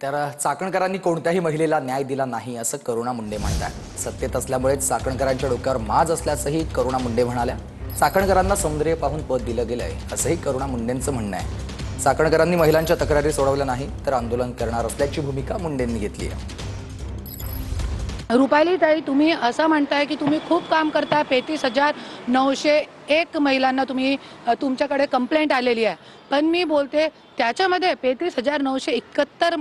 तर चाकणकरांनी कोणत्याही महिलेला न्याय दिला नाही असं करुणा मुंडे म्हणतात। सत्तेत असल्यामुळेच चाकणकरांच्या डोक्यावर माज असल्याचंही करुणा मुंडे म्हणाल्या। चाकणकरांना सौंदर्य पाहून पद दिलं गेलंय असंही करुणा मुंडेंचं म्हणणं आहे। चाकणकरांनी महिलांच्या तक्रारी सोडवल्या नाही तर आंदोलन करणार असल्याची भूमिका मुंडेंनी घेतली आहे। रुपाली ताई, तुम्ही असं म्हणताय की तुम्ही खूप काम करता, 35,901 महिलांना तुम्ही तुमच्याकडे कंप्लेंट आलेली आहे, पण मी बोलते त्याच्यामध्ये 35,971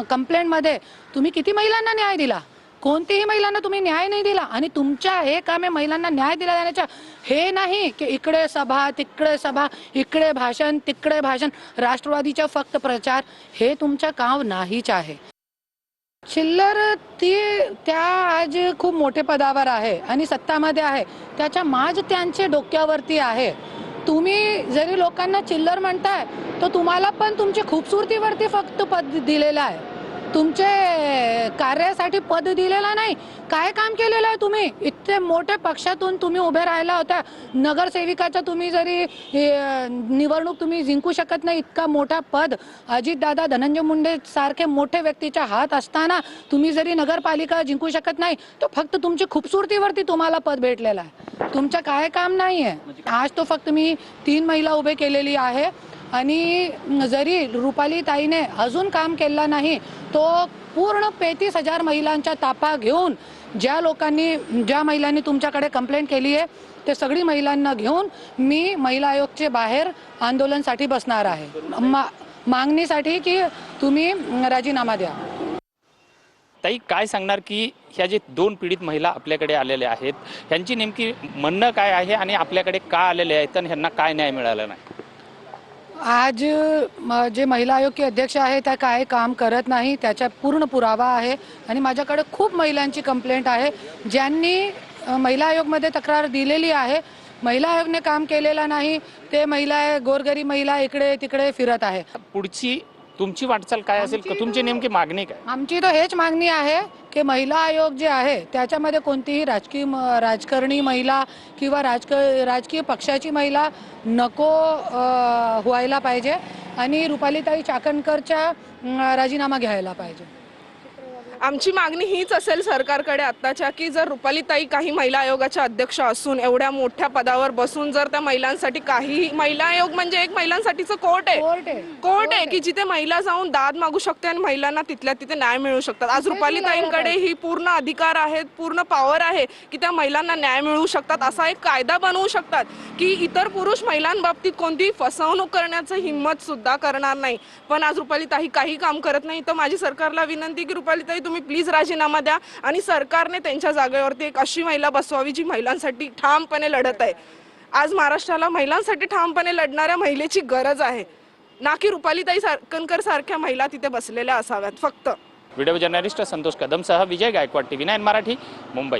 कंप्लेंटमध्ये तुम्ही किती महिलांना न्याय दिला? कोणतीही महिलांना तुम्ही न्याय नाही दिला। आणि तुमच्या हे कामे महिलांना न्याय दिला जाण्याच्या हे नाही की इकडे सभा तिकडे सभा, इकडे भाषण तिकडे भाषण, राष्ट्रवादीचा फक्त प्रचार, हे तुमचं काम नाहीच आहे। चिल्लर त्या आज खूप मोठे पदावर आहे आणि सत्तामध्ये आहे, त्याच्या माज त्यांचे डोक्यावरती आहे। तुम्ही जरी लोकांना चिल्लर म्हणताय तर तुम्हाला पण तुमच्या खूबसूरतीवरती फक्त पद दिलेलं आहे, तुमचे कार्यासाठी पद दिलेला नाही। काय काम केलेलं आहे तुम्ही? इतके मोठे पक्षातून तुम्ही उभे राहिला होता, नगरसेविकाचा तुम्ही जरी निवडणूक तुम्ही जिंकू शकत नाही, इतका मोठा पद अजितदादा धनंजय मुंडे सारखे मोठे व्यक्तीच्या हात असताना तुम्ही जरी नगरपालिका जिंकू शकत नाही, तर फक्त तुमची खूबसूरतीवरती तुम्हाला पद भेटलेलं आहे, तुमचं काय काम नाही आहे। आज तो फक्त मी 3 महिला उभे केलेली आहे आणि जरी रुपाली ताईने अजून काम केलं नाही, तो पूर्ण 35,000 महिलांचा ताफा घेऊन ज्या महिलांनी तुमच्याकडे कंप्लेंट केली आहे ते सगळी महिलांना घेऊन मी महिला आयोगचे बाहेर आंदोलनासाठी बसणार आहे, मागणीसाठी की तुम्ही राजीनामा द्या। ताई, काय सांगणार की ह्या जे 2 पीडित महिला आपल्याकडे आलेल्या आहेत, ह्यांची नेमकी म्हणणं काय आहे आणि आपल्याकडे का आलेले आहेत आणि ह्यांना काय न्याय मिळाला नाही? आज जे महिला आयोग के अध्यक्ष आहे त्या काय काम करत नाही त्याचा पूर्ण पुरावा आहे आणि माझ्याकडे खूप महिलांची कंप्लेंट आहे ज्यांनी महिला आयोगमध्ये तक्रार दिलेली आहे। महिला आयोगने काम केलेला नाही, ते महिला गोरगरीब महिला इकडे तिकडे फिरत आहे। पुढची तुमची वाटचाल काय असेल, तुमची नेमकी मागणी काय? आमची तर हेच मागणी आहे की महिला आयोग जे आहे त्याच्यामध्ये कोणतीही राजकारणी महिला किंवा राजकीय पक्षाची महिला नको व्हायला पाहिजे आणि रुपालीताई चाकणकरचा राजीनामा घ्यायला पाहिजे। आमची मागणी हीच असेल सरकारकडे आत्ताच्या की जर रुपालीताई काही महिला आयोगाच्या अध्यक्ष असून एवढ्या मोठ्या पदावर बसून जर त्या महिलांसाठी काही, महिला आयोग म्हणजे एक महिलांसाठीचं कोर्ट आहे की जिथे महिला जाऊन दाद मागू शकते आणि महिलांना तिथल्या तिथे न्याय मिळू शकतात। आज रुपालीताईंकडे ही पूर्ण अधिकार आहेत, पूर्ण पॉवर आहे की त्या महिलांना न्याय मिळू शकतात, असा एक कायदा बनवू शकतात की इतर पुरुष महिलांबाबतीत कोणतीही फसवणूक करण्याचं हिंमत सुद्धा करणार नाही। पण आज रुपालीताई काही काम करत नाही, तर माझी सरकारला विनंती की रुपालीताई तुम्ही प्लीज राजीनामा द्या आणि सरकारने त्यांच्या जागेवरती एक अशी महिला बसवावी जी महिलांसाठी ठामपणे लढत आहे। आज महाराष्ट्राला महिलांसाठी ठामपणे लढणाऱ्या महिलेची गरज आहे, ना की रुपालीताई चाकणकर सारख्या महिला तिथे बसलेल्या असाव्यात फक्त। व्हिडिओ जर्नलिस्ट संतोष कदमसह विजय गायकवाड, TV9 मराठी, मुंबई।